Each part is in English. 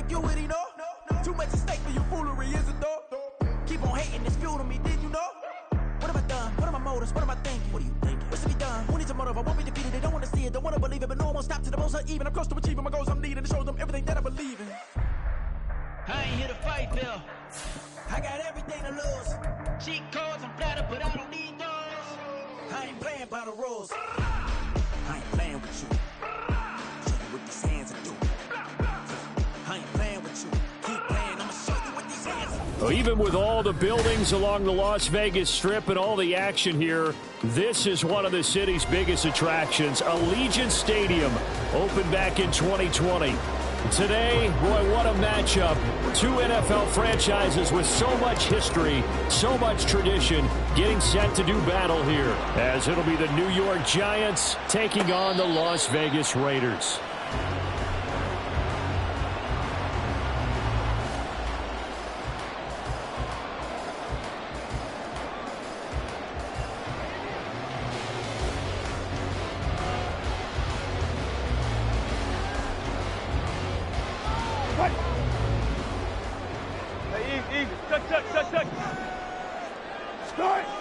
like you would, know? Too much at stake for your foolery, is it though? Keep on hating, it's fuel to me, did you know? What have I done? What are my motives? What am I thinking? What are you thinking? What's to be done? Who needs a motive? I won't be defeated. They don't want to see it, don't want to believe it, but no one will stop to the most even. I'm close to achieving my goals. I'm needing to show them everything that I believe in. I ain't here to fight, Bill. I got everything to lose. Cheat codes, I'm flattered, but I don't need those. I ain't playing by the rules. I ain't playing with you. Show you what these hands are doing. I ain't playing with you. Keep playing, I'ma show you what these hands are doing. Well, even with all the buildings along the Las Vegas Strip and all the action here, this is one of the city's biggest attractions. Allegiant Stadium opened back in 2020. Today, boy, what a matchup. Two NFL franchises with so much history, so much tradition, getting set to do battle here, as it'll be the New York Giants taking on the Las Vegas Raiders.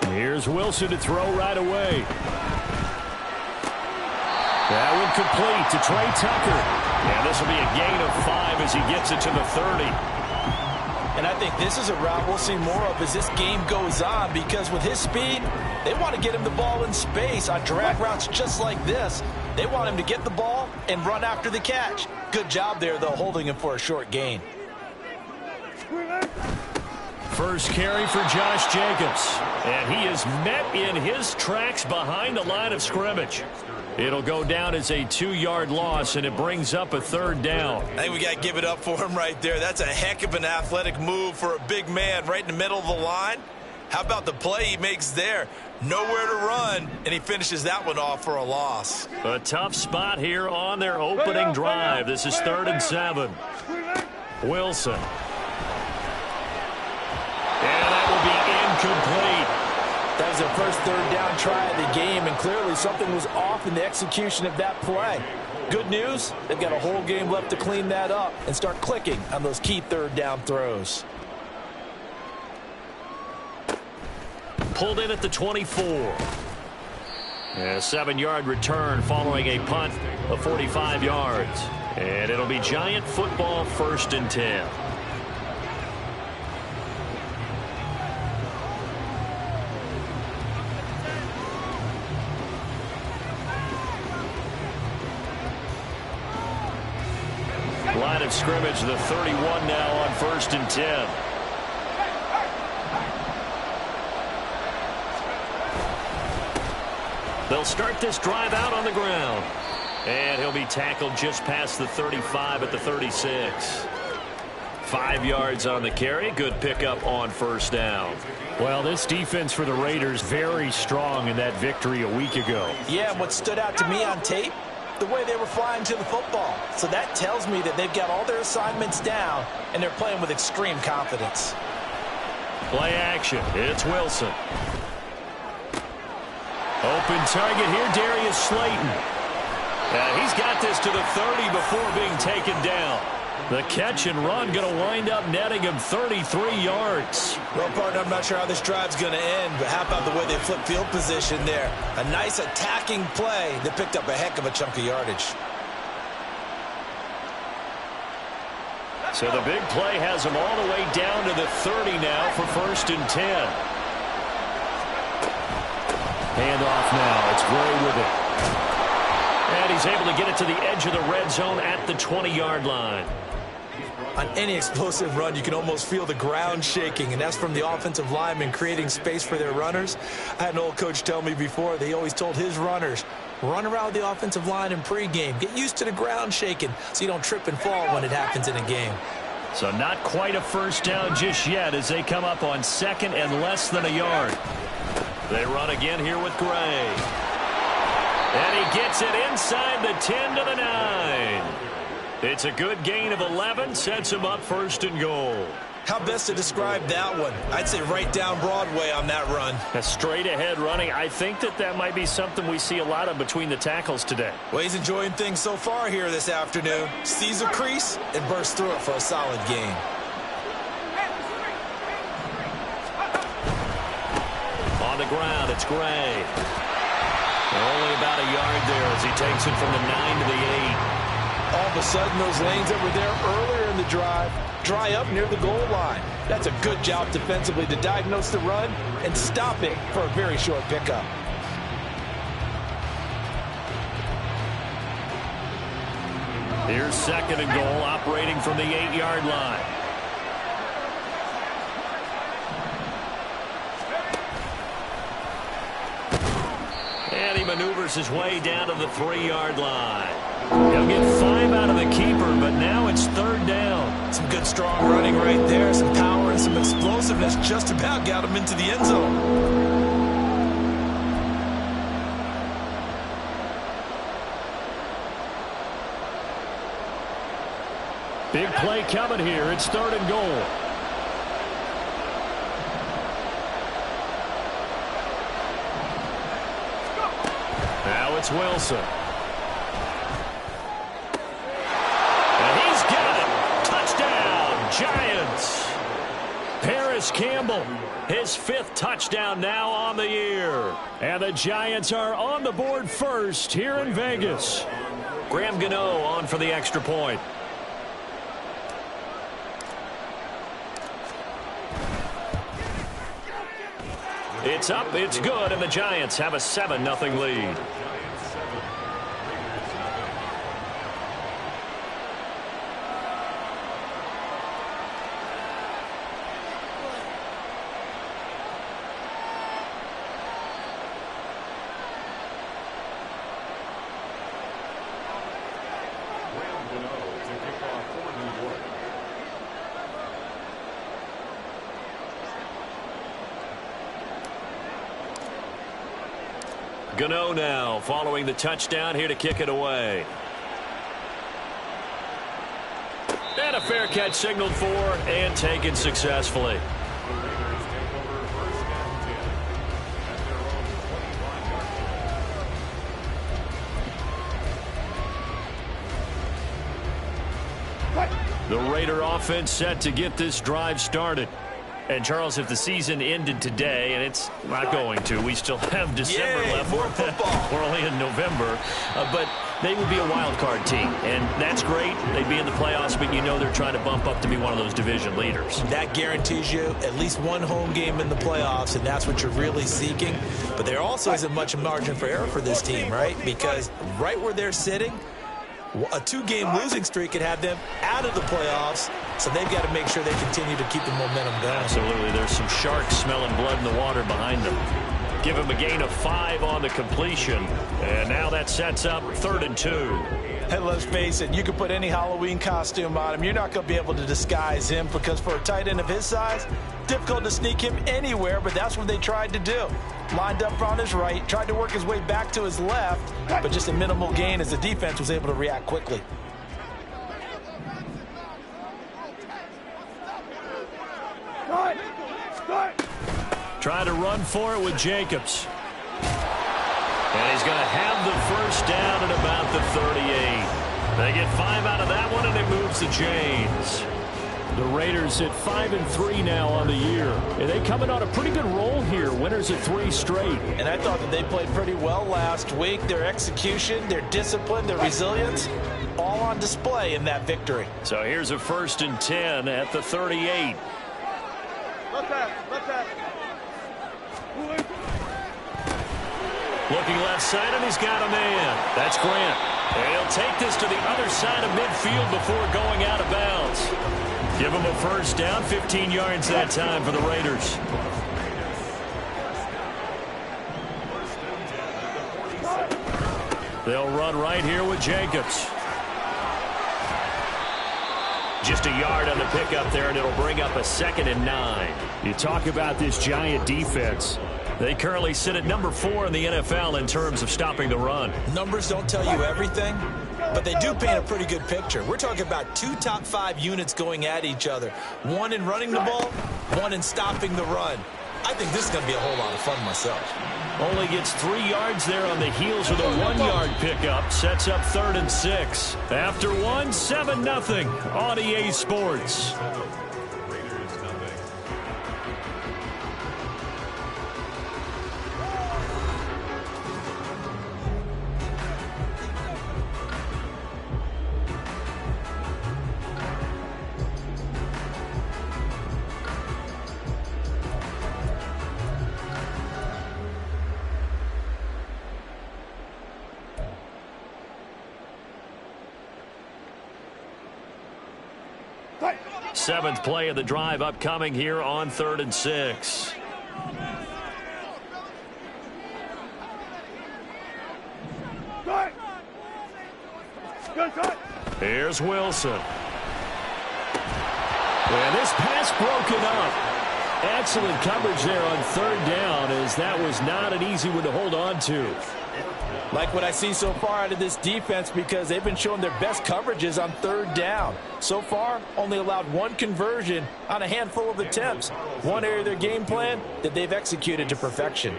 Here's Wilson to throw right away. That one complete to Trey Tucker. And this will be a gain of 5 as he gets it to the 30. And I think this is a route we'll see more of as this game goes on, because with his speed, they want to get him the ball in space on drag routes just like this. They want him to get the ball and run after the catch. Good job there, though, holding him for a short gain. First carry for Josh Jacobs. And he is met in his tracks behind the line of scrimmage. It'll go down as a 2-yard loss, and it brings up a third down. I think we got to give it up for him right there. That's a heck of an athletic move for a big man right in the middle of the line. How about the play he makes there? Nowhere to run, and he finishes that one off for a loss. A tough spot here on their opening drive. This is 3rd and 7. Wilson. And that will be incomplete. That was their first 3rd down try of the game, and clearly something was off in the execution of that play. Good news, they've got a whole game left to clean that up and start clicking on those key 3rd down throws. Pulled in at the 24. A 7-yard return following a punt of 45 yards. And it'll be Giant football, 1st and 10. Line of scrimmage, the 31 now on 1st and 10. They'll start this drive out on the ground. And he'll be tackled just past the 35 at the 36. 5 yards on the carry. Good pickup on 1st down. Well, this defense for the Raiders very strong in that victory a week ago. Yeah, and what stood out to me on tape, the way they were flying to the football. So that tells me that they've got all their assignments down, and they're playing with extreme confidence. Play action. It's Wilson. Open target here, Darius Slayton. He's got this to the 30 before being taken down. The catch and run going to wind up netting him 33 yards. Well, partner, I'm not sure how this drive's going to end, but how about the way they flip field position there? A nice attacking play that picked up a heck of a chunk of yardage. So the big play has him all the way down to the 30 now for 1st and 10. Handoff now. It's Gray with it. And he's able to get it to the edge of the red zone at the 20-yard line. On any explosive run, you can almost feel the ground shaking, and that's from the offensive linemen creating space for their runners. I had an old coach tell me before, they always told his runners, run around the offensive line in pregame. Get used to the ground shaking so you don't trip and fall when it happens in a game. So not quite a 1st down just yet as they come up on 2nd and less than a yard. They run again here with Gray. And he gets it inside the 10 to the 9. It's a good gain of 11, sets him up 1st and goal. How best to describe that one? I'd say right down Broadway on that run. A straight ahead running. I think that might be something we see a lot of between the tackles today. Well, he's enjoying things so far here this afternoon. Sees a crease and bursts through it for a solid gain. On the ground, it's Gray. Only about a yard there as he takes it from the 9 to the 8. All of a sudden, those lanes that were there earlier in the drive dry up near the goal line. That's a good job defensively to diagnose the run and stop it for a very short pickup. Here's 2nd and goal, operating from the 8-yard line. And he maneuvers his way down to the 3-yard line. He'll get 5 out of the keeper, but now it's 3rd down. Some good strong running right there. Some power and some explosiveness just about got him into the end zone. Big play coming here. It's 3rd and goal. Now it's Wilson. Giants. Paris Campbell, his 5th touchdown now on the year. And the Giants are on the board first here in Vegas. Graham Gano on for the extra point. It's up, it's good, and the Giants have a 7-0 lead. Gano now following the touchdown here to kick it away. And a fair catch signaled for and taken successfully. The Raider offense set to get this drive started. And, Charles, if the season ended today, and it's not going to, we still have December left. More football. We're only in November. But they would be a wild card team, and that's great. They'd be in the playoffs, but you know they're trying to bump up to be one of those division leaders. That guarantees you at least one home game in the playoffs, and that's what you're really seeking. But there also isn't much margin for error for this team, right? Because right where they're sitting, a 2-game losing streak could have them out of the playoffs, so they've got to make sure they continue to keep the momentum going. Absolutely. There's some sharks smelling blood in the water behind them. Give him a gain of 5 on the completion, and now that sets up 3rd and 2. Hey, let's face it, you can put any Halloween costume on him. You're not going to be able to disguise him because for a tight end of his size, difficult to sneak him anywhere, but that's what they tried to do. Lined up on his right, tried to work his way back to his left, but just a minimal gain as the defense was able to react quickly. Trying to run for it with Jacobs. And he's going to have the first down at about the 38. They get 5 out of that one, and it moves the chains. The Raiders at 5-3 now on the year. And they coming on a pretty good roll here. Winners at 3 straight. And I thought that they played pretty well last week. Their execution, their discipline, their resilience, all on display in that victory. So here's a 1st and 10 at the 38. Looking left side, and he's got a man. That's Grant. And he'll take this to the other side of midfield before going out of bounds. Give him a first down, 15 yards that time for the Raiders. They'll run right here with Jacobs. Just a yard on the pickup there, and it'll bring up a 2nd and 9. You talk about this Giant defense. They currently sit at number 4 in the NFL in terms of stopping the run. Numbers don't tell you everything, but they do paint a pretty good picture. We're talking about 2 top 5 units going at each other. One in running the ball, one in stopping the run. I think this is going to be a whole lot of fun myself. Only gets 3 yards there on the heels of the 1-yard pickup. Sets up 3rd and 6. After 1, 7-0 on EA Sports. Seventh play of the drive upcoming here on 3rd and 6. Here's Wilson. And this pass broken up. Excellent coverage there on 3rd down, as that was not an easy one to hold on to. Like what I see so far out of this defense, because they've been showing their best coverages on 3rd down. So far, only allowed 1 conversion on a handful of attempts. One area of their game plan that they've executed to perfection.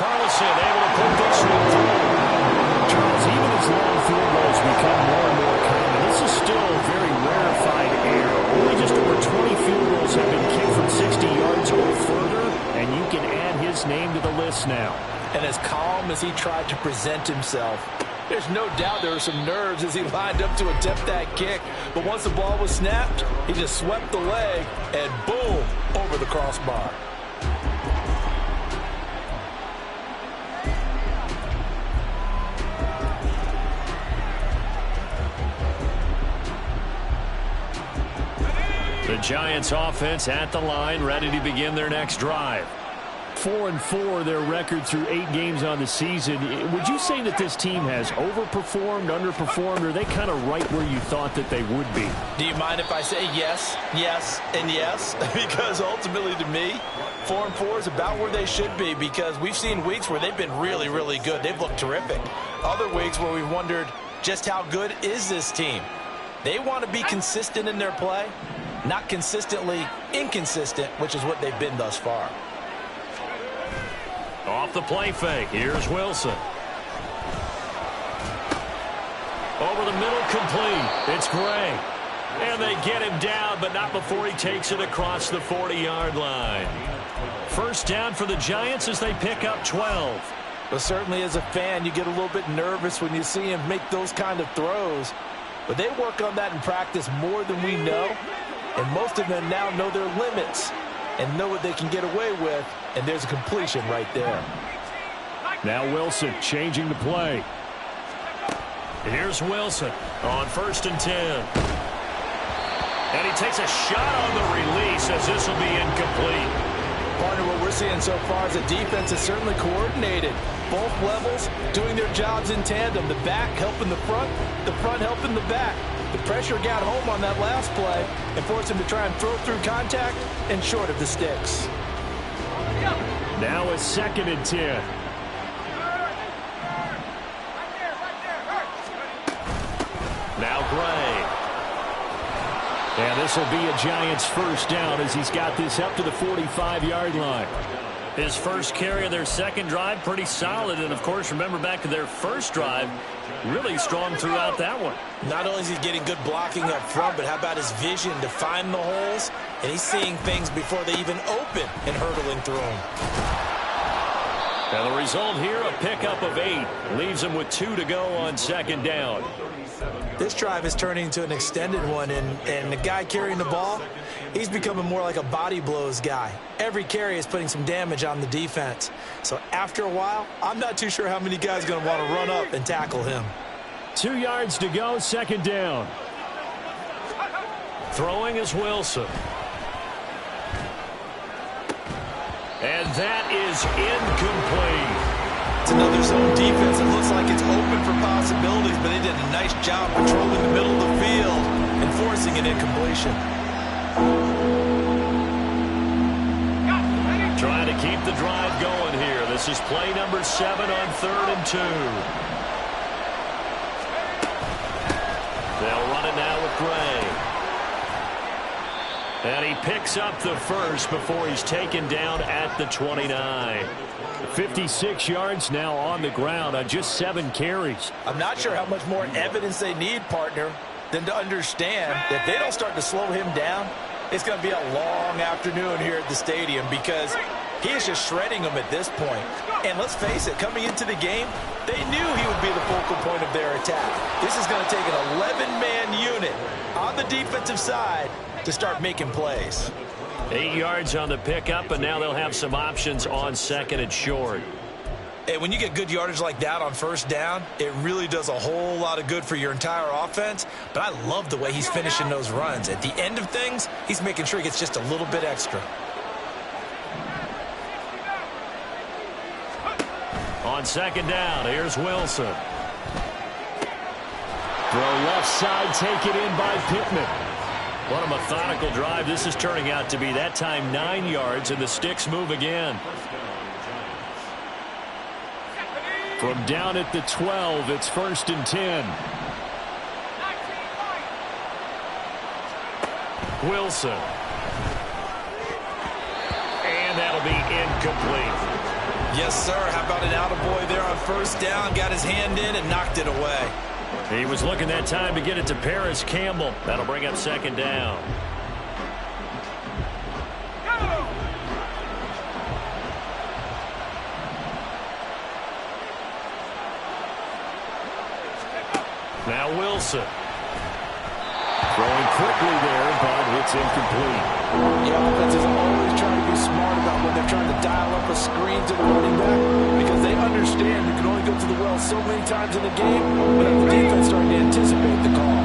Carlson able to put this one through. Charles, even as long field goals become more and more common, this is still very rarefied air. Only just over 20 field goals have been kicked from 60 yards or further, and you can add his name to the list now. And as calm as he tried to present himself, there's no doubt there were some nerves as he lined up to attempt that kick. But once the ball was snapped, he just swept the leg and boom, over the crossbar. The Giants offense at the line, ready to begin their next drive. 4-4 their record through 8 games on the season. Would you say that this team has overperformed, underperformed, or are they kind of right where you thought that they would be? Do you mind if I say yes, yes, and yes? Because ultimately to me, 4-4 is about where they should be, because we've seen weeks where they've been really, really good. They've looked terrific. Other weeks where we've wondered just how good is this team. They want to be consistent in their play, not consistently inconsistent, which is what they've been thus far. Off the play fake, here's Wilson. Over the middle, complete. It's Gray. And they get him down, but not before he takes it across the 40-yard line. First down for the Giants as they pick up 12. But certainly as a fan, you get a little bit nervous when you see him make those kind of throws. But they work on that in practice more than we know. And most of them now know their limits and know what they can get away with. And there's a completion right there. Now Wilson changing the play. Here's Wilson on 1st and 10. And he takes a shot on the release as this will be incomplete. Partner, what we're seeing so far is the defense is certainly coordinated. Both levels doing their jobs in tandem. The back helping the front helping the back. The pressure got home on that last play and forced him to try and throw through contact and short of the sticks. Now a 2nd and 10. Now Gray. And this will be a Giants first down as he's got this up to the 45-yard line. His first carry of their second drive, pretty solid. And, of course, remember back to their first drive, really strong throughout that one. Not only is he getting good blocking up front, but how about his vision to find the holes? And he's seeing things before they even open and hurtling through them. And the result here, a pickup of 8. Leaves him with 2 to go on 2nd down. This drive is turning into an extended one, and the guy carrying the ball, he's becoming more like a body blows guy. Every carry is putting some damage on the defense. So after a while, I'm not too sure how many guys are going to want to run up and tackle him. 2 yards to go, 2nd down. Throwing is Wilson. And that is incomplete. It's another zone defense. It looks like it's open for possibilities, but they did a nice job controlling the middle of the field and forcing an incompletion. Trying to keep the drive going here. The This is play number 7 on 3rd and 2. They'll run it now with Gray. And he picks up the first before he's taken down at the 29. 56 yards now on the ground on just 7 carries. I'm not sure how much more evidence they need, partner, than to understand that if they don't start to slow him down, it's going to be a long afternoon here at the stadium because he is just shredding them at this point. And let's face it, coming into the game, they knew he would be the focal point of their attack. This is going to take an 11-man unit on the defensive side to start making plays. 8 yards on the pickup, and now they'll have some options on 2nd and short. And when you get good yardage like that on 1st down, it really does a whole lot of good for your entire offense. But I love the way he's finishing those runs. At the end of things, he's making sure he gets just a little bit extra. On 2nd down, here's Wilson. Throw left side, taken in by Pittman. What a methodical drive this is turning out to be. That time 9 yards, and the sticks move again. From down at the 12, it's 1st and 10. Wilson. And that'll be incomplete. Yes, sir. How about an attaboy there on 1st down? Got his hand in and knocked it away. He was looking that time to get it to Paris Campbell. That'll bring up 2nd down. Now Wilson. Throwing quickly there, but it's incomplete. The offense is always trying to be smart about when they're trying to dial up a screen to the running back because they understand you can only go to the well so many times in the game, but the defense starting to anticipate the call.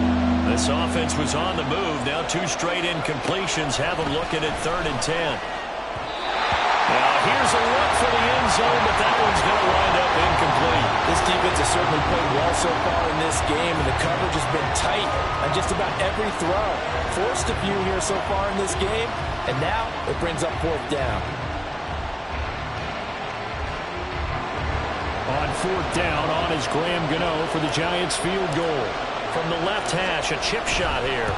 This offense was on the move. Now 2 straight incompletions have them looking at 3rd and 10. Now here's a look for the end zone, but that one's going to wind up incomplete. This defense has certainly played well so far in this game, and the coverage has been tight on just about every throw. Forced a few here so far in this game, and now it brings up 4th down. On 4th down, on is Graham Gano for the Giants field goal. From the left hash, a chip shot here.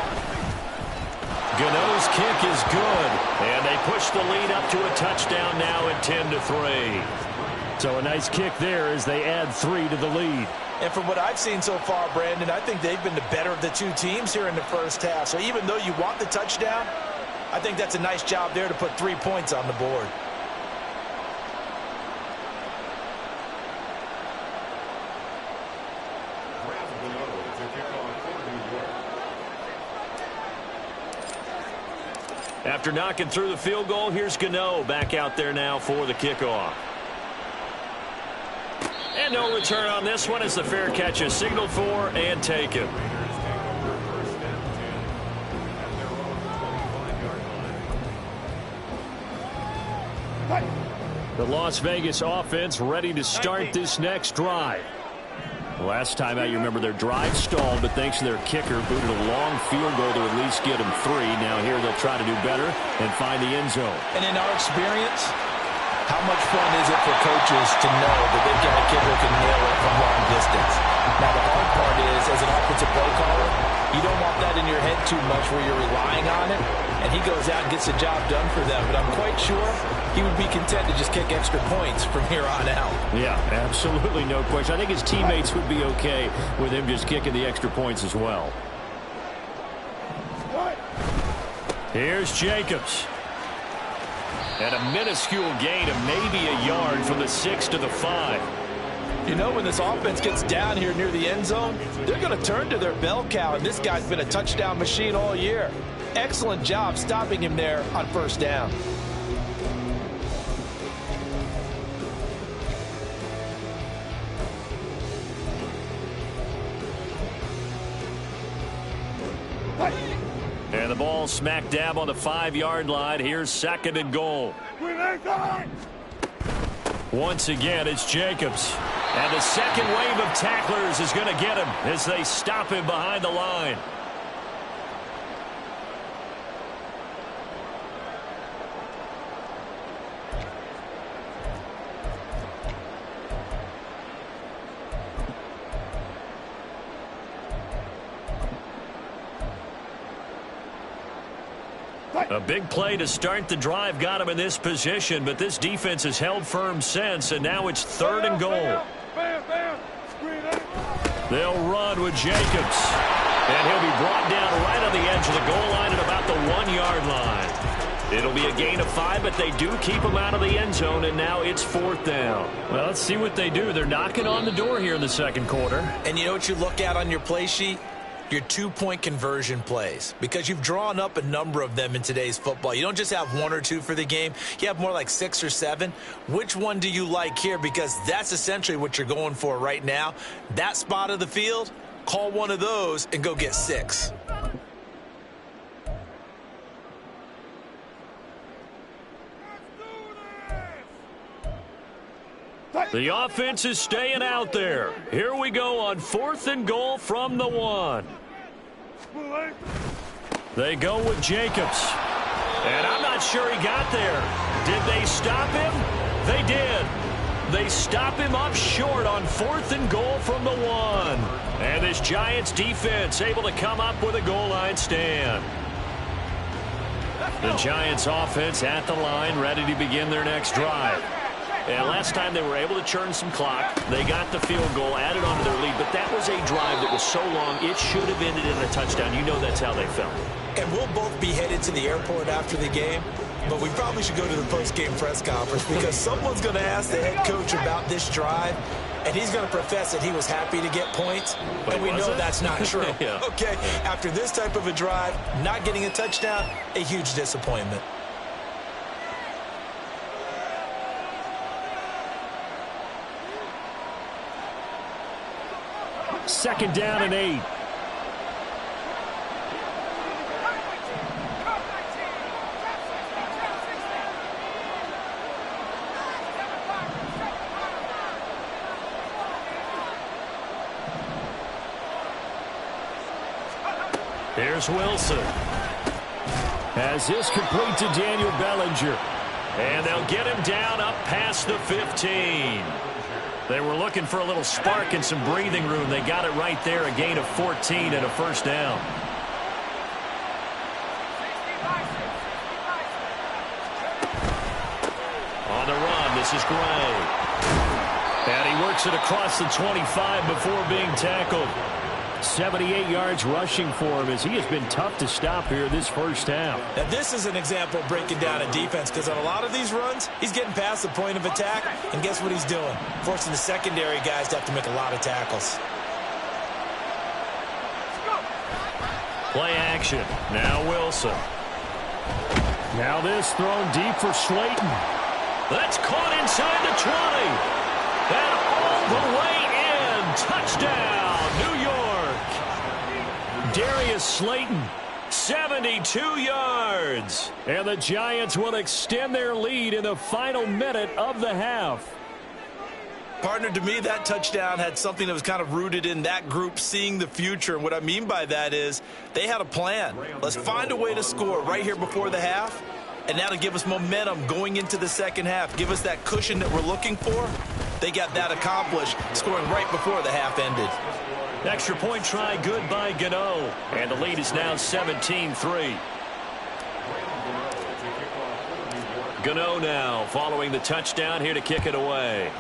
Gano's kick is good, and they push the lead up to a touchdown now at 10-3. So a nice kick there as they add 3 to the lead. And from what I've seen so far, Brandon, I think they've been the better of the 2 teams here in the 1st half. So even though you want the touchdown, I think that's a nice job there to put 3 points on the board. After knocking through the field goal, here's Gano back out there now for the kickoff. And no return on this one as the fair catch is signaled for and taken. The Las Vegas offense ready to start this next drive. Last time out, you remember their drive stalled, but thanks to their kicker, booted a long field goal to at least get them 3. Now here they'll try to do better and find the end zone. And in our experience, how much fun is it for coaches to know that they've got a kicker who can nail it from long distance? Now, the hard part is, as an offensive play caller, you don't want that in your head too much where you're relying on it, and he goes out and gets the job done for them. But I'm quite sure he would be content to just kick extra points from here on out. Yeah, absolutely no question. I think his teammates would be okay with him just kicking the extra points as well. Here's Jacobs. And a minuscule gain of maybe a yard from the 6 to the 5. You know, when this offense gets down here near the end zone, they're going to turn to their bell cow, and this guy's been a touchdown machine all year. Excellent job stopping him there on 1st down. And the ball smack dab on the 5-yard line. Here's 2nd and goal. Once again, it's Jacobs. And the second wave of tacklers is going to get him as they stop him behind the line. A big play to start the drive got him in this position, but this defense has held firm since, and now it's 3rd and goal. They'll run with Jacobs, and he'll be brought down right on the edge of the goal line at about the 1-yard line. It'll be a gain of 5, but they do keep him out of the end zone, and now it's 4th down. Well, let's see what they do. They're knocking on the door here in the second quarter. And you know what you look at on your play sheet? Your 2-point conversion plays, because you've drawn up a number of them in today's football. You don't just have 1 or 2 for the game. You have more like 6 or 7. Which one do you like here? Because that's essentially what you're going for right now. That spot of the field, call one of those and go get 6. The offense is staying out there. Here we go on 4th and goal from the 1. They go with Jacobs. And I'm not sure he got there. Did they stop him? They did. They stop him up short on 4th and goal from the 1. And this Giants defense able to come up with a goal line stand. The Giants offense at the line, ready to begin their next drive. And last time they were able to churn some clock. They got the field goal, added on to their lead. But that was a drive that was so long, it should have ended in a touchdown. You know that's how they felt. And we'll both be headed to the airport after the game. But we probably should go to the post-game press conference because someone's going to ask the head coach about this drive. And he's going to profess that he was happy to get points. But and we know that's not true. Yeah. Okay, after this type of a drive, not getting a touchdown, a huge disappointment. Second down and 8. Here's Wilson. Has this complete to Daniel Bellinger. And they'll get him down up past the 15. They were looking for a little spark and some breathing room. They got it right there, a gain of 14 and a first down. On the run, this is Gray. And he works it across the 25 before being tackled. 78 yards rushing for him as he has been tough to stop here this first half. Now this is an example of breaking down a defense because on a lot of these runs, he's getting past the point of attack, and guess what he's doing? Forcing the secondary guys to have to make a lot of tackles. Play action. Now Wilson. Now this thrown deep for Slayton. That's caught inside the 20. And all the way in. Touchdown, New York. Darius Slayton, 72 yards. And the Giants will extend their lead in the final minute of the half. Partner, to me, that touchdown had something that was kind of rooted in that group seeing the future. And what I mean by that is they had a plan. Let's find a way to score right here before the half. And that'll give us momentum going into the second half. Give us that cushion that we're looking for. They got that accomplished, scoring right before the half ended. Extra point try good by Gano. And the lead is now 17-3. Gano now following the touchdown here to kick it away.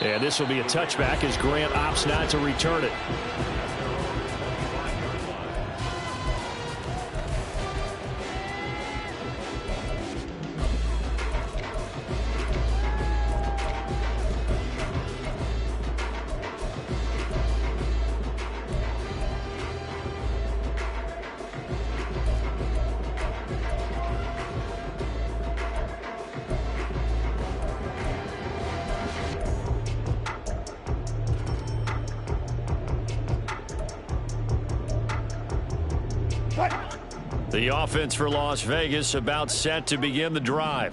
And this will be a touchback as Grant opts not to return it. The offense for Las Vegas about set to begin the drive.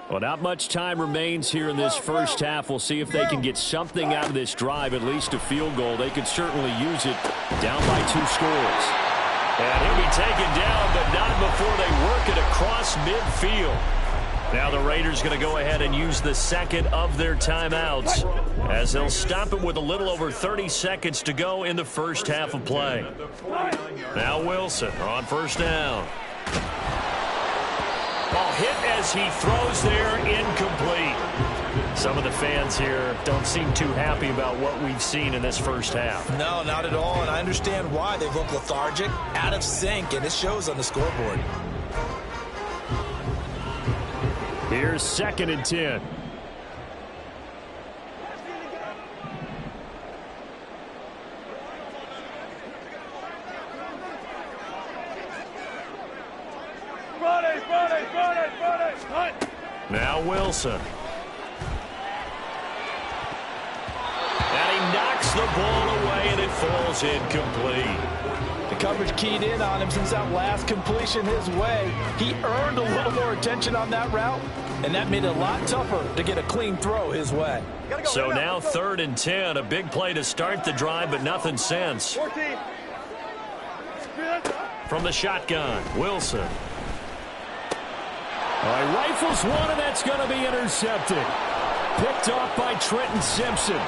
Well, not much time remains here in this first half. We'll see if they can get something out of this drive, at least a field goal. They could certainly use it down by 2 scores. And he'll be taken down, but not before they work it across midfield. Now the Raiders going to go ahead and use the second of their timeouts as they'll stop it with a little over 30 seconds to go in the first half of play. Now Wilson on first down. Ball hit as he throws there, incomplete. Some of the fans here don't seem too happy about what we've seen in this first half. No, not at all, and I understand why. They look lethargic, out of sync, and it shows on the scoreboard. Here's 2nd and 10. Now Wilson. And he knocks the ball away, and it falls incomplete. The coverage keyed in on him since that last completion his way. He earned a little more attention on that route, and that made it a lot tougher to get a clean throw his way. So now 3rd and 10, a big play to start the drive, but nothing since. From the shotgun, Wilson. He rifles one, and that's going to be intercepted. Picked off by Trenton Simpson.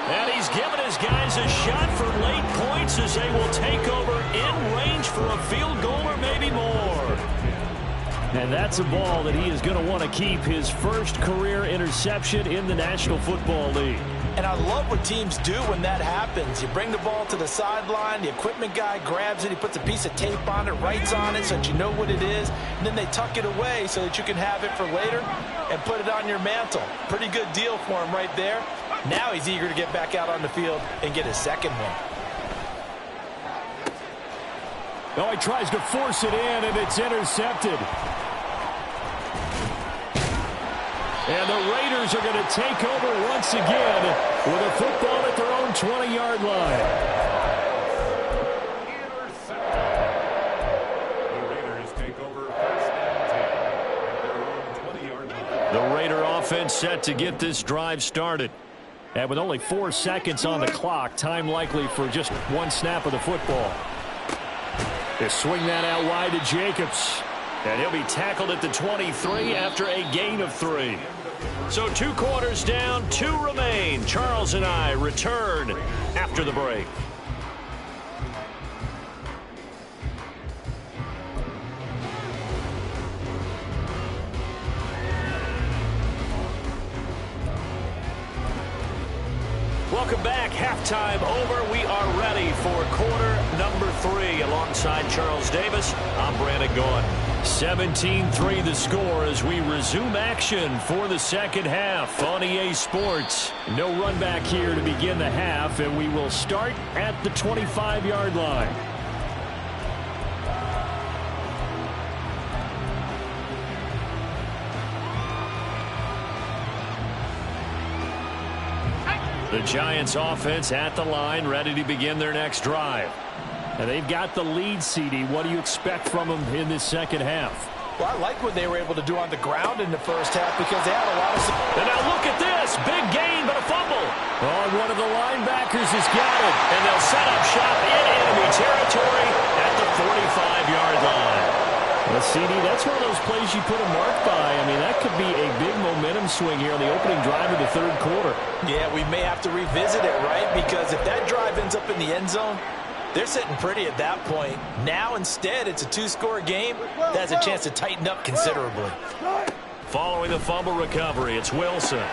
And he's given his guys a shot for late points as they will take over in range for a field goal or maybe more. And that's a ball that he is going to want to keep, his first career interception in the National Football League. And I love what teams do when that happens. You bring the ball to the sideline, the equipment guy grabs it, he puts a piece of tape on it, writes on it so that you know what it is, and then they tuck it away so that you can have it for later and put it on your mantle. Pretty good deal for him right there. Now he's eager to get back out on the field and get his second one. Oh, he tries to force it in, and it's intercepted. And the Raiders are going to take over once again with a football at their own 20-yard line. The Raiders take over first and 10 at their own 20-yard line. The Raider offense set to get this drive started. And with only 4 seconds on the clock, time likely for just one snap of the football. They swing that out wide to Jacobs. And he'll be tackled at the 23 after a gain of 3. So 2 quarters down, 2 remain. Charles and I return after the break. Welcome back. Halftime over. We are ready for quarter number 3. Alongside Charles Davis, I'm Brandon Gaughan. 17-3 the score as we resume action for the second half on EA Sports. No run back here to begin the half, and we will start at the 25-yard line. The Giants offense at the line, ready to begin their next drive. And they've got the lead, CD. What do you expect from them in this second half? Well, I like what they were able to do on the ground in the first half because they had a lot of... And now look at this. Big gain, but a fumble. Oh, one of the linebackers has got it. And they'll set up shop in enemy territory at the 45-yard line. Well, CD, that's one of those plays you put a mark by. I mean, that could be a big momentum swing here on the opening drive of the third quarter. Yeah, we may have to revisit it, right? Because if that drive ends up in the end zone, they're sitting pretty at that point. Now, instead, it's a 2-score game that has a chance to tighten up considerably. Following the fumble recovery, it's Wilson.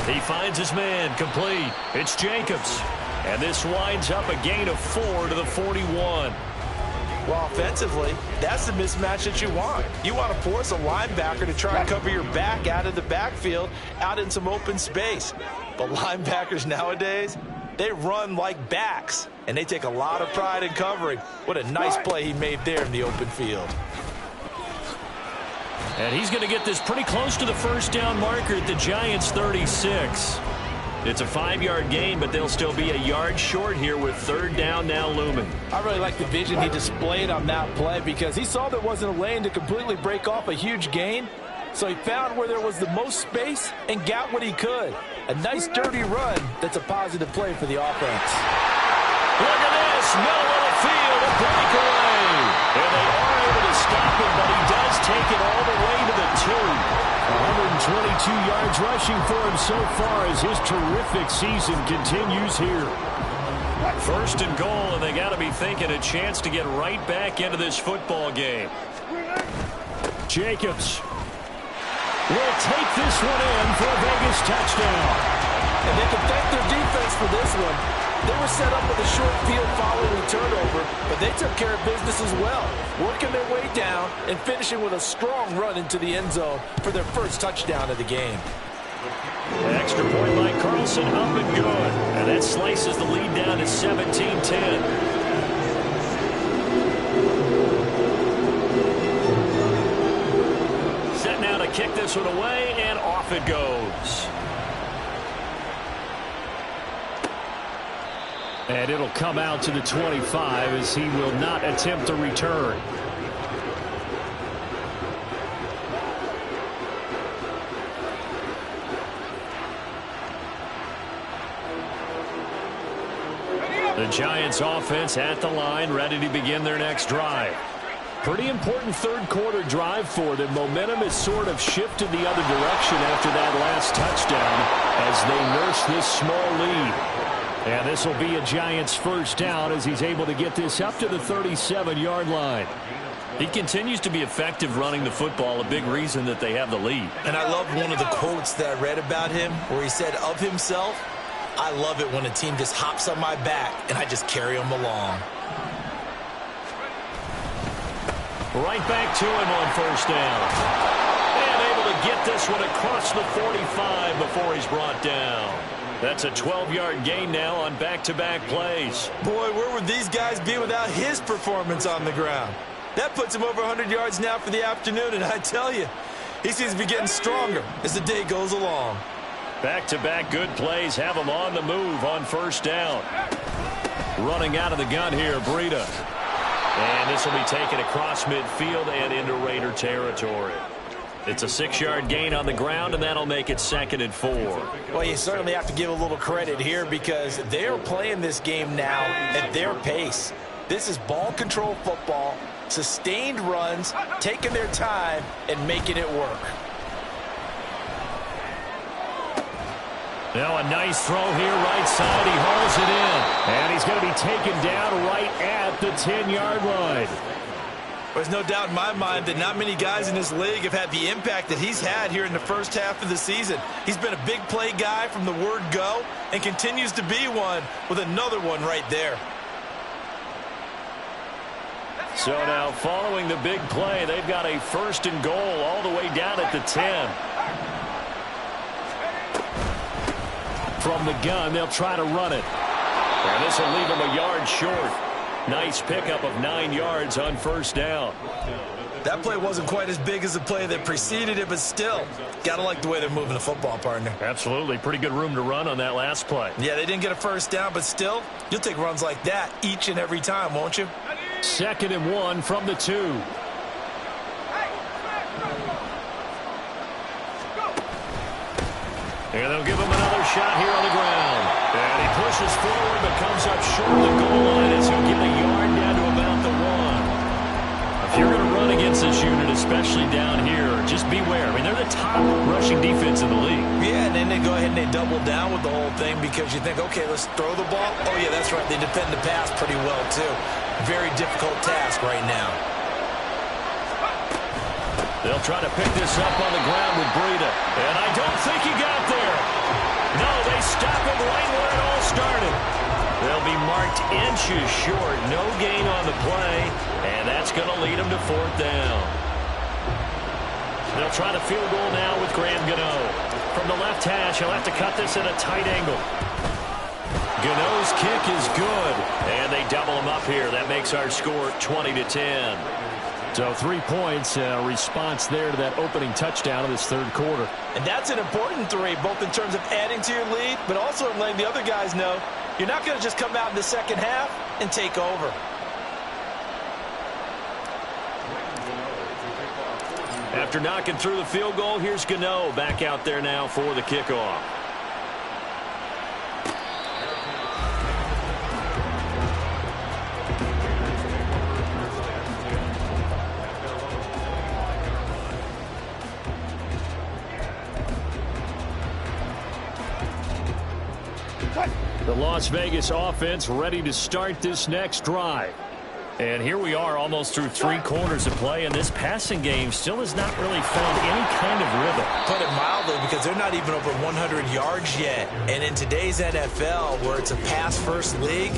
He finds his man, complete. It's Jacobs. And this winds up a gain of 4 to the 41. Well, offensively, that's the mismatch that you want. You want to force a linebacker to try and cover your back out of the backfield, out in some open space. But linebackers nowadays, they run like backs, and they take a lot of pride in covering. What a nice play he made there in the open field. And he's going to get this pretty close to the first down marker at the Giants' 36. It's a 5-yard gain, but they'll still be a yard short here with third down now looming. I really like the vision he displayed on that play because he saw there wasn't a lane to completely break off a huge gain. So he found where there was the most space and got what he could. A nice, dirty run that's a positive play for the offense. Look at this. Middle of the field, a breakaway. And they are able to stop him, but he does take it all the way to the 2. 122 yards rushing for him so far as his terrific season continues here. First and goal, and they got to be thinking a chance to get right back into this football game. Jacobs will take this one in for a Vegas touchdown. And they can thank their defense for this one. They were set up with a short field following the turnover, but they took care of business as well, working their way down and finishing with a strong run into the end zone for their first touchdown of the game. An extra point by Carlson, up and good. And that slices the lead down to 17-10. Set now to kick this one away, and off it goes. And it'll come out to the 25 as he will not attempt a return. The Giants offense at the line, ready to begin their next drive. Pretty important third quarter drive for them. Momentum has sort of shifted the other direction after that last touchdown as they nurse this small lead. And this will be a Giants first down as he's able to get this up to the 37-yard line. He continues to be effective running the football, a big reason that they have the lead. And I love one of the quotes that I read about him where he said of himself, "I love it when a team just hops on my back and I just carry them along." Right back to him on first down. And able to get this one across the 45 before he's brought down. That's a 12-yard gain now on back-to-back plays. Boy, where would these guys be without his performance on the ground? That puts him over 100 yards now for the afternoon, and I tell you, he seems to be getting stronger as the day goes along. Back-to-back good plays have him on the move on first down. Running out of the gun here, Breida. And this will be taken across midfield and into Raider territory. It's a 6-yard gain on the ground, and that'll make it 2nd and 4. Well, you certainly have to give a little credit here because they are playing this game now at their pace. This is ball control football, sustained runs, taking their time, and making it work. Now a nice throw here right side. He hauls it in. And he's going to be taken down right at the 10-yard line. There's no doubt in my mind that not many guys in this league have had the impact that he's had here in the first half of the season. He's been a big play guy from the word go and continues to be one with another one right there. So now following the big play, they've got a 1st and goal all the way down at the 10. From the gun, they'll try to run it. And this will leave them a yard short. Nice pickup of 9 yards on first down. That play wasn't quite as big as the play that preceded it, but still, gotta like the way they're moving the football, partner. Absolutely. Pretty good room to run on that last play. Yeah, they didn't get a first down, but still, you'll take runs like that each and every time, won't you? 2nd and 1 from the 2. And they'll give him another shot here on the ground. And he pushes forward but comes up short of the goal line as he'll get a yard down to about the 1. If you're going to run against this unit, especially down here, just beware. I mean, they're the top rushing defense in the league. Yeah, and then they go ahead and they double down with the whole thing because you think, okay, let's throw the ball. Oh, yeah, that's right. They defend the pass pretty well, too. Very difficult task right now. They'll try to pick this up on the ground with Breida. And I don't think he got there. No, they stop him right where it all started. They'll be marked inches short. No gain on the play. And that's going to lead them to 4th down. They'll try to field goal now with Graham Gano. From the left hash, he'll have to cut this at a tight angle. Gano's kick is good. And they double him up here. That makes our score 20-10. So 3 points, response there to that opening touchdown of this third quarter. And that's an important 3, both in terms of adding to your lead, but also in letting the other guys know you're not going to just come out in the second half and take over. After knocking through the field goal, here's Gano back out there now for the kickoff. The Las Vegas offense ready to start this next drive. And here we are almost through 3 quarters of play, and this passing game still has not really found any kind of rhythm. Put it mildly, because they're not even over 100 yards yet. And in today's NFL, where it's a pass-first league,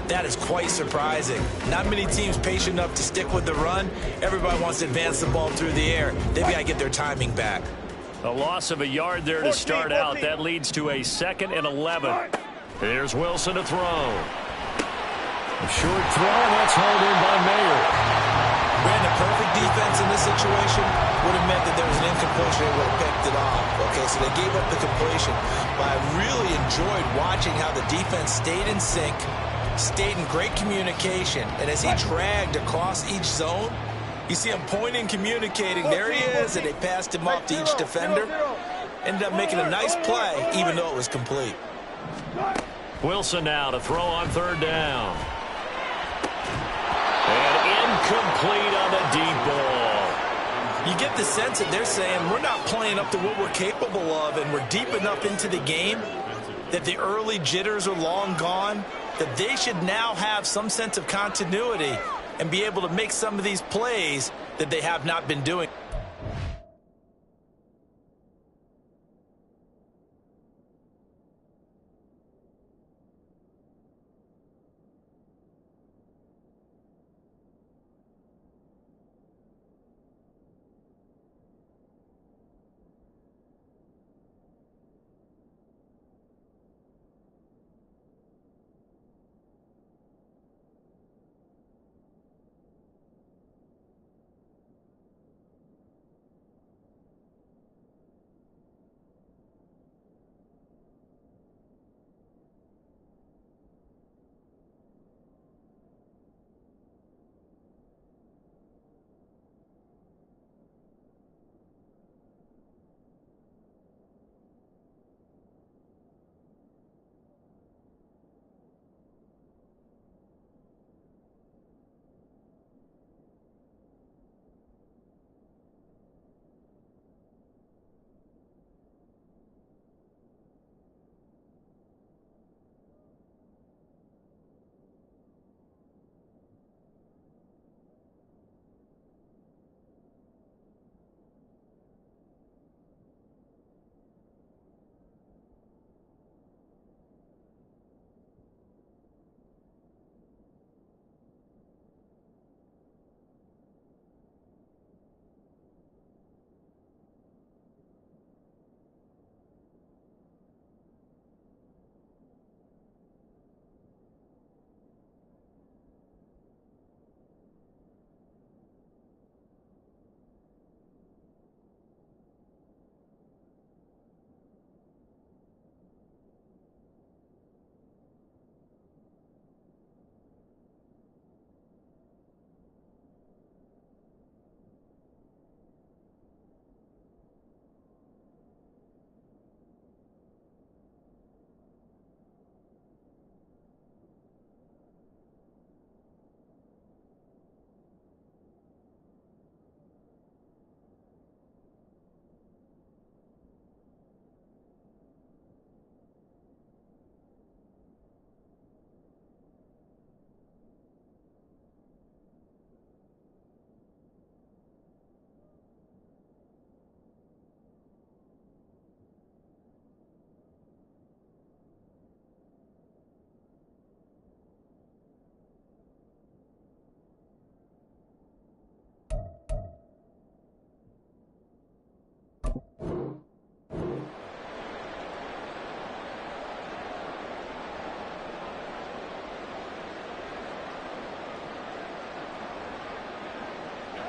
that is quite surprising. Not many teams patient enough to stick with the run. Everybody wants to advance the ball through the air. They've got to get their timing back. A loss of a yard there to start out. That leads to a 2nd and 11. Here's Wilson to throw. A short throw, and that's hauled in by Mayer. Brandon, perfect defense in this situation would have meant that there was an incompletion. They would have picked it off. Okay, so they gave up the completion. But I really enjoyed watching how the defense stayed in sync, stayed in great communication, and as he dragged across each zone, you see him pointing, communicating. There he is, and they passed him off to each defender. Ended up making a nice play, even though it was complete. Wilson now to throw on 3rd down. And incomplete on the deep ball. You get the sense that they're saying we're not playing up to what we're capable of, and we're deep enough into the game that the early jitters are long gone, that they should now have some sense of continuity and be able to make some of these plays that they have not been doing.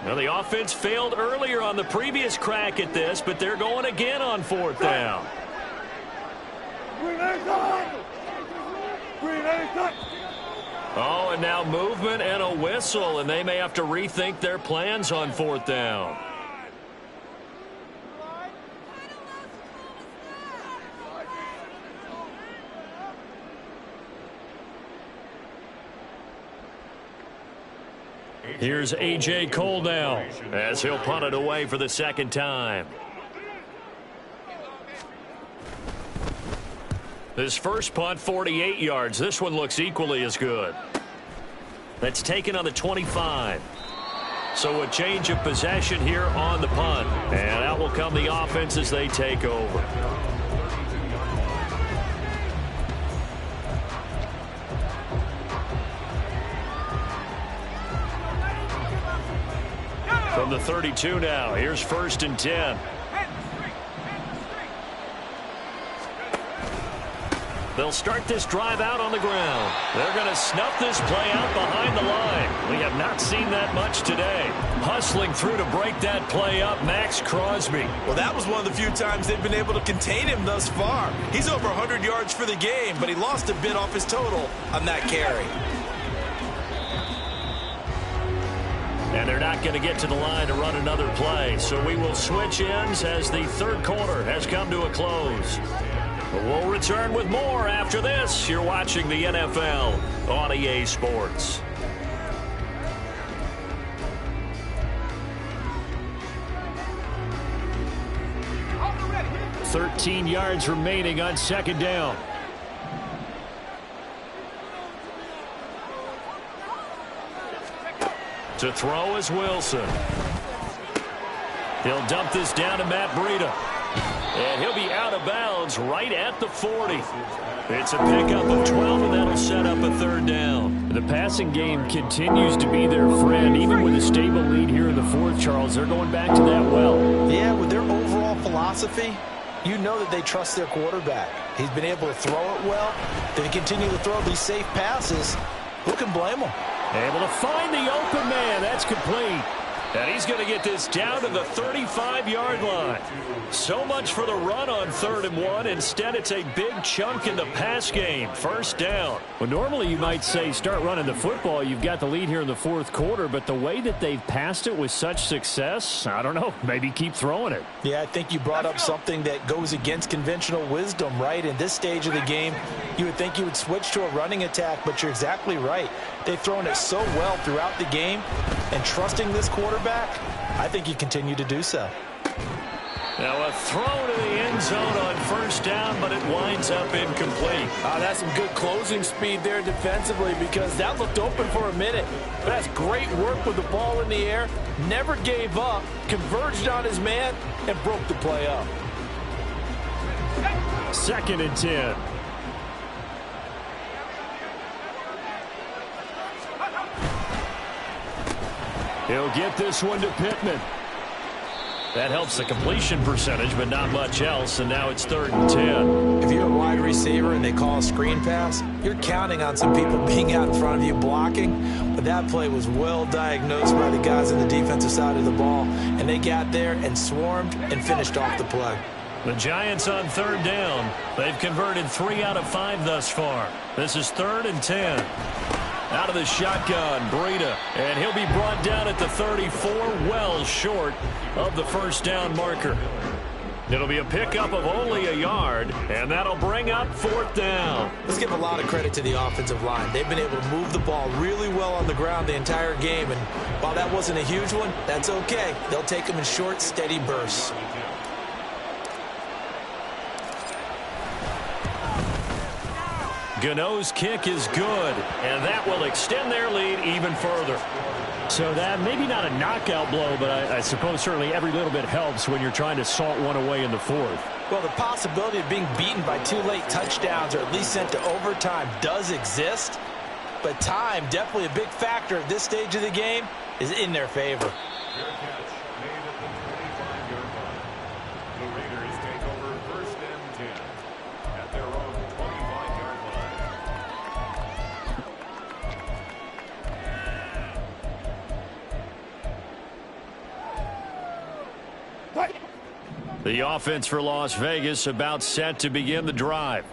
Well, the offense failed earlier on the previous crack at this, but they're going again on 4th down. Oh, and now movement and a whistle, and they may have to rethink their plans on 4th down. Here's A.J. Cole now as he'll punt it away for the 2nd time. His first punt, 48 yards. This one looks equally as good. That's taken on the 25. So a change of possession here on the punt. And out will come the offense as they take over. From the 32 now, here's 1st and 10. They'll start this drive out on the ground. They're going to snuff this play out behind the line. We have not seen that much today. Hustling through to break that play up, Max Crosby. Well, that was one of the few times they've been able to contain him thus far. He's over 100 yards for the game, but he lost a bit off his total on that carry. And they're not going to get to the line to run another play. So we will switch ends as the third quarter has come to a close. We'll return with more after this. You're watching the NFL on EA Sports. 13 yards remaining on 2nd down. To throw is Wilson. He'll dump this down to Matt Breida. And he'll be out of bounds right at the 40. It's a pickup of 12, and that'll set up a 3rd down. The passing game continues to be their friend. Even with a stable lead here in the 4th, Charles, they're going back to that well. Yeah, with their overall philosophy, you know that they trust their quarterback. He's been able to throw it well. They continue to throw these safe passes. Who can blame them? Able to find the open man. That's complete. And he's going to get this down to the 35-yard line. So much for the run on 3rd and 1. Instead, it's a big chunk in the pass game. 1st down. Well, normally you might say start running the football. You've got the lead here in the 4th quarter. But the way that they've passed it with such success, I don't know, maybe keep throwing it. Yeah, I think you brought up something that goes against conventional wisdom, right? In this stage of the game, you would think you would switch to a running attack, but you're exactly right. They've thrown it so well throughout the game, and trusting this quarterback, I think you continue to do so. Now a throw to the end zone on 1st down, but it winds up incomplete. That's some good closing speed there defensively, because that looked open for a minute. But that's great work with the ball in the air. Never gave up, converged on his man, and broke the play up. 2nd and 10. He'll get this one to Pittman. That helps the completion percentage, but not much else, and now it's 3rd and 10. If you're a wide receiver and they call a screen pass, you're counting on some people being out in front of you blocking, but that play was well diagnosed by the guys on the defensive side of the ball, and they got there and swarmed and finished off the play. The Giants on 3rd down. They've converted 3 out of 5 thus far. This is 3rd and 10. Out of the shotgun, Breida, and he'll be brought down at the 34, well short of the 1st down marker. It'll be a pickup of only a yard, and that'll bring up 4th down. Let's give a lot of credit to the offensive line. They've been able to move the ball really well on the ground the entire game, and while that wasn't a huge one, that's okay. They'll take them in short, steady bursts. Gano's kick is good, and that will extend their lead even further. So that maybe not a knockout blow, but I suppose certainly every little bit helps when you're trying to salt one away in the 4th. Well, the possibility of being beaten by 2 late touchdowns or at least sent to overtime does exist, but time, definitely a big factor at this stage of the game, is in their favor. Fair catch made at the 25-yard line. The Raiders take over 1st and 10 at their own 25-yard line. The offense for Las Vegas about set to begin the drive.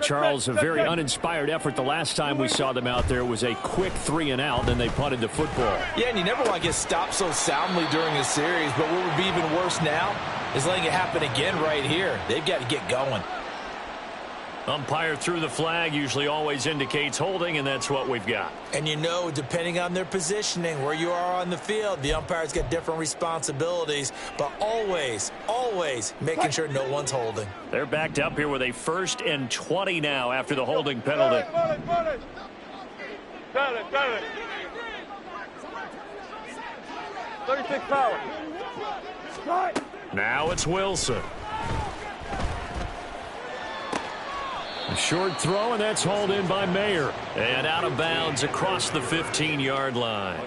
Charles, a very uninspired effort. The last time we saw them out there was a quick 3 and out, then they punted the football. Yeah, and you never want to get stopped so soundly during a series, but what would be even worse now is letting it happen again right here. They've got to get going. Umpire threw the flag, usually always indicates holding, and that's what we've got. And you know, depending on their positioning, where you are on the field, the umpires get different responsibilities, but always, always making sure no one's holding. They're backed up here with a 1st and 20 now after the holding penalty. 36 power. Now it's Wilson. A short throw, and that's hauled in by Mayer. And out of bounds across the 15-yard line.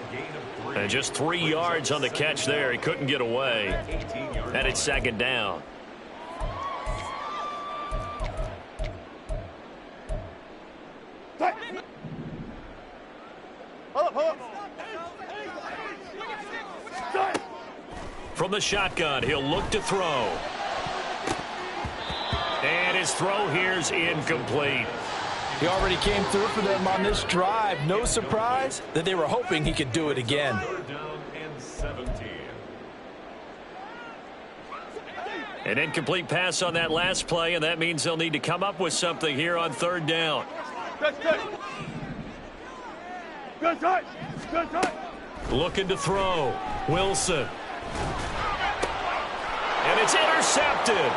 And just 3 yards on the catch there. He couldn't get away. And it's 2nd down. From the shotgun, he'll look to throw. And his throw here's incomplete. He already came through for them on this drive. No surprise that they were hoping he could do it again. 3rd down and 17. An incomplete pass on that last play, and that means they'll need to come up with something here on 3rd down. Good touch. Good touch. Looking to throw. Wilson. And it's intercepted.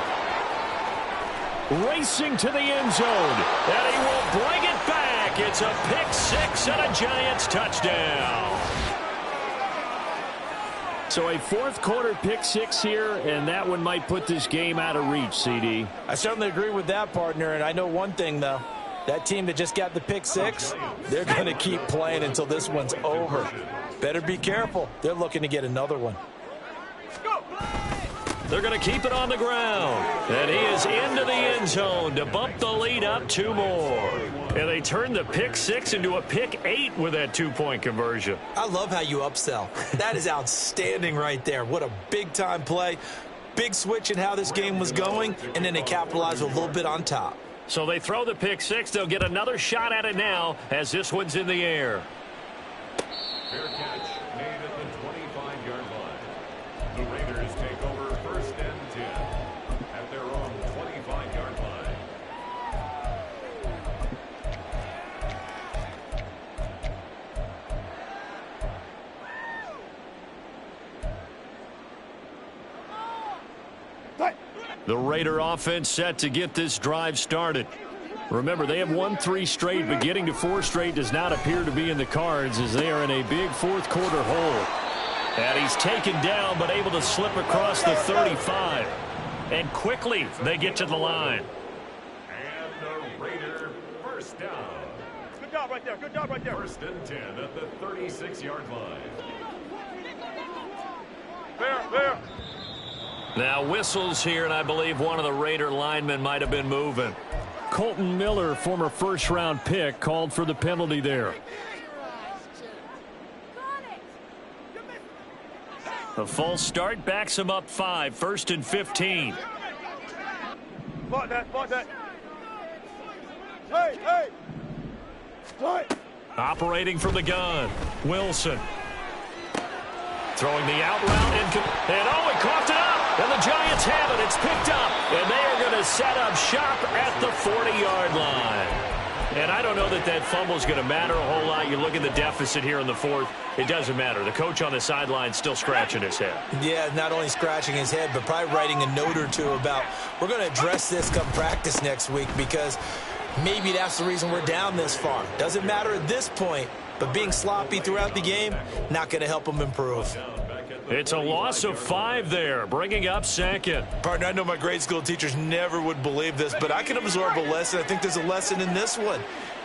Racing to the end zone. And he will bring it back. It's a pick six and a Giants touchdown. So a 4th quarter pick six here, and that one might put this game out of reach, CD. I certainly agree with that, partner, and I know one thing, though. That team that just got the pick six, they're going to keep playing until this one's over. Better be careful. They're looking to get another one. They're going to keep it on the ground. And he is into the end zone to bump the lead up 2 more. And they turn the pick six into a pick 8 with that 2-point conversion. I love how you upsell. That is outstanding right there. What a big-time play. Big switch in how this game was going, and then they capitalized with a little bit on top. So they throw the pick six. They'll get another shot at it now as this one's in the air. Fair catch made at the 25-yard line. The Raiders take over 1st and 10 at their own 25-yard line. The Raider offense set to get this drive started. Remember, they have won 3 straight, but getting to 4 straight does not appear to be in the cards as they are in a big 4th quarter hole. And he's taken down, but able to slip across the 35. And quickly, they get to the line. And the Raider 1st down. Good job right there. Good job right there. 1st and 10 at the 36-yard line. There. Now whistles here, and I believe one of the Raider linemen might have been moving. Colton Miller, former 1st-round pick, called for the penalty there. A false start backs him up 5, 1st and 15. Spot that. Hey. Operating from the gun, Wilson. Throwing the out route, and he caught it up. And the Giants have it. It's picked up. And they are going to set up shop at the 40-yard line. And I don't know that that fumble is going to matter a whole lot. You look at the deficit here in the 4th. It doesn't matter. The coach on the sideline still scratching his head. Yeah, not only scratching his head, but probably writing a note or two about, we're going to address this come practice next week because maybe that's the reason we're down this far. Doesn't matter at this point, but being sloppy throughout the game, not going to help them improve. It's a loss of 5 there, bringing up 2nd. Partner, I know my grade school teachers never would believe this, but I can absorb a lesson. I think there's a lesson in this one.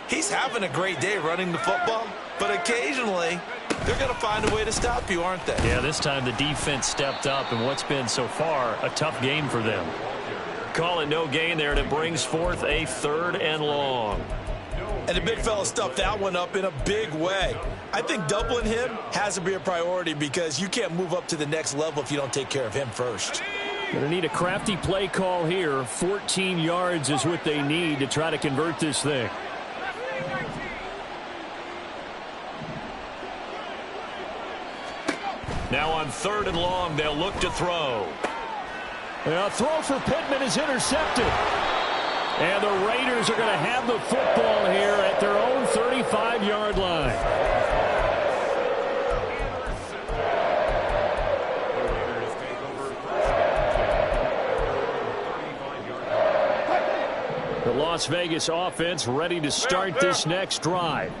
He's having a great day running the football, but occasionally they're going to find a way to stop you, aren't they? Yeah, this time the defense stepped up, and what's been so far a tough game for them. Call it no gain there, and it brings forth a 3rd and long. And the big fella stuffed that one up in a big way. I think doubling him has to be a priority because you can't move up to the next level if you don't take care of him first. Going to need a crafty play call here. 14 yards is what they need to try to convert this thing. Now on 3rd and long, they'll look to throw. A throw for Pittman is intercepted. And the Raiders are going to have the football here at their own 35-yard line. The Las Vegas offense ready to start this next drive.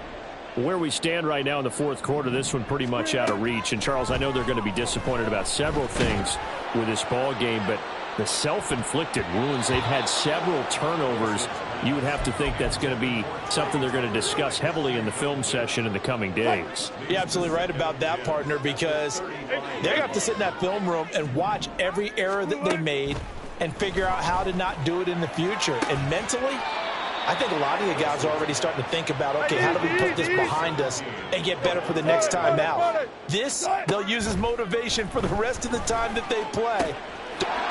Where we stand right now in the fourth quarter, this one pretty much out of reach. And, Charles, I know they're going to be disappointed about several things with this ball game, but the self-inflicted wounds, they've had several turnovers. You would have to think that's going to be something they're going to discuss heavily in the film session in the coming days. You're absolutely right about that, partner, because they're going to have to sit in that film room and watch every error that they made and figure out how to not do it in the future. And mentally, I think a lot of the guys are already starting to think about, okay, how do we put this behind us and get better for the next time out? This, they'll use as motivation for the rest of the time that they play.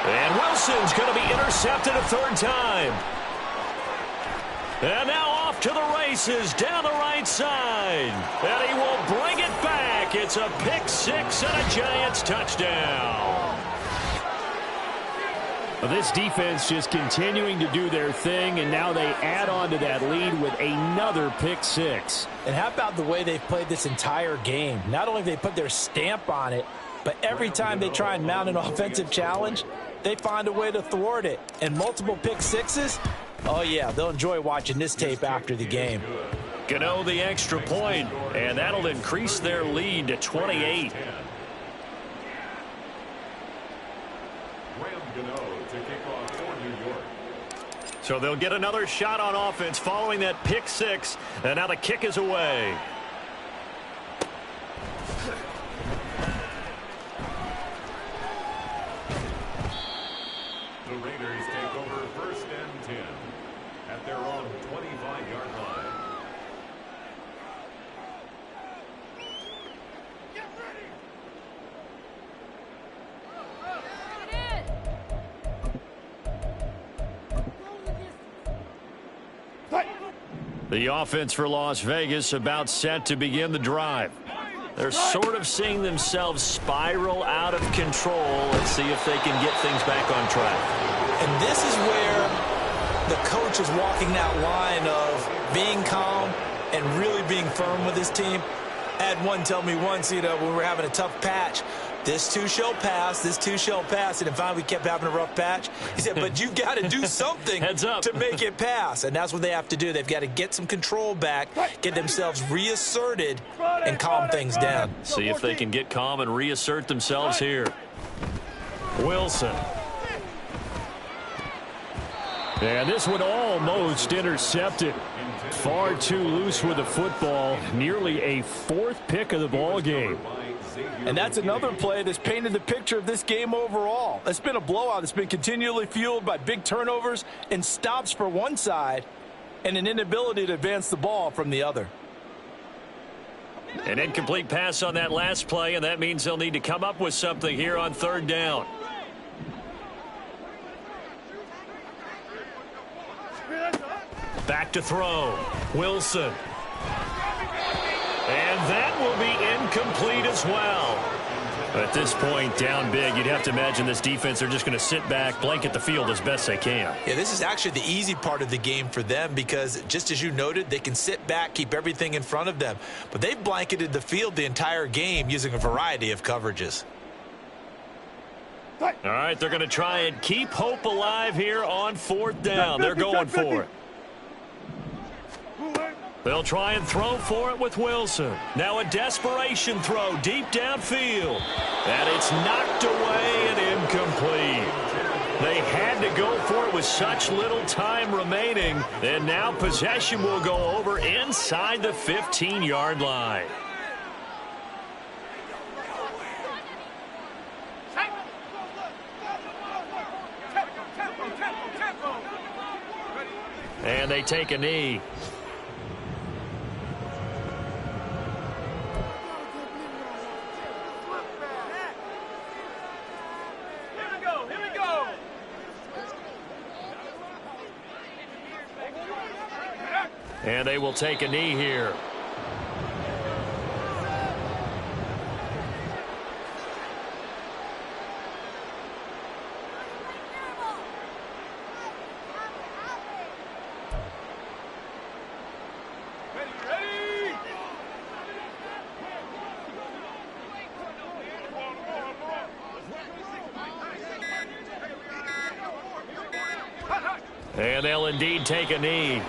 And Wilson's going to be intercepted a third time. And now off to the races down the right side. And he will bring it back. It's a pick six and a Giants touchdown. This defense just continuing to do their thing, and now they add on to that lead with another pick six. And how about the way they've played this entire game? Not only have they put their stamp on it, but every time they try and mount an offensive challenge, they find a way to thwart it. And multiple pick sixes, oh yeah, they'll enjoy watching this tape after the game. Gano the extra point, and that'll increase their lead to 28. So they'll get another shot on offense following that pick six, and now the kick is away. The Raiders take over first and 10 at their own 25-yard line. The offense for Las Vegas about set to begin the drive. They're sort of seeing themselves spiral out of control. Let's see if they can get things back on track. And this is where the coach is walking that line of being calm and really being firm with his team. I had one tell me once, when we were having a tough patch, this too shall pass, this too shall pass. And then finally we kept having a rough patch. He said, but you've got to do something to make it pass. And that's what they have to do. They've got to get some control back, get themselves reasserted, and calm things down. See if they can get calm and reassert themselves here. Wilson. And this one almost intercepted. Far too loose with the football. Nearly a fourth pick of the ball game. And that's another play that's painted the picture of this game overall. It's been a blowout. It's been continually fueled by big turnovers and stops for one side and an inability to advance the ball from the other. An incomplete pass on that last play, and that means they'll need to come up with something here on third down. Back to throw. Wilson. And that will be incomplete as well. At this point, down big, you'd have to imagine this defense, they're just going to sit back, blanket the field as best they can. Yeah, this is actually the easy part of the game for them because, just as you noted, they can sit back, keep everything in front of them. But they've blanketed the field the entire game using a variety of coverages. All right, they're going to try and keep hope alive here on fourth down. They're going for it. They'll try and throw for it with Wilson. Now a desperation throw deep downfield. And it's knocked away and incomplete. They had to go for it with such little time remaining. And now possession will go over inside the 15-yard line. And they take a knee. And they will take a knee here. And they'll indeed take a knee.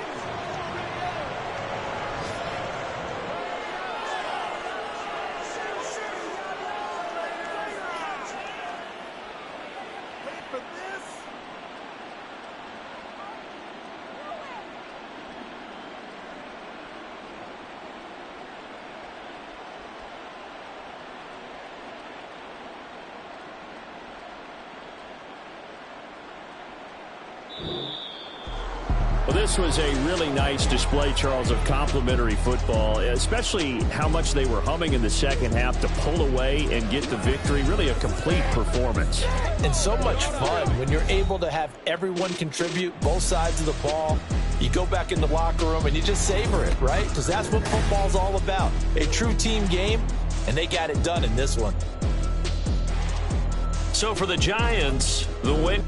Well, this was a really nice display, Charles, of complimentary football, especially how much they were humming in the second half to pull away and get the victory. Really a complete performance. And so much fun when you're able to have everyone contribute, both sides of the ball. You go back in the locker room and you just savor it, right? Because that's what football's all about. A true team game, and they got it done in this one. So for the Giants, the win.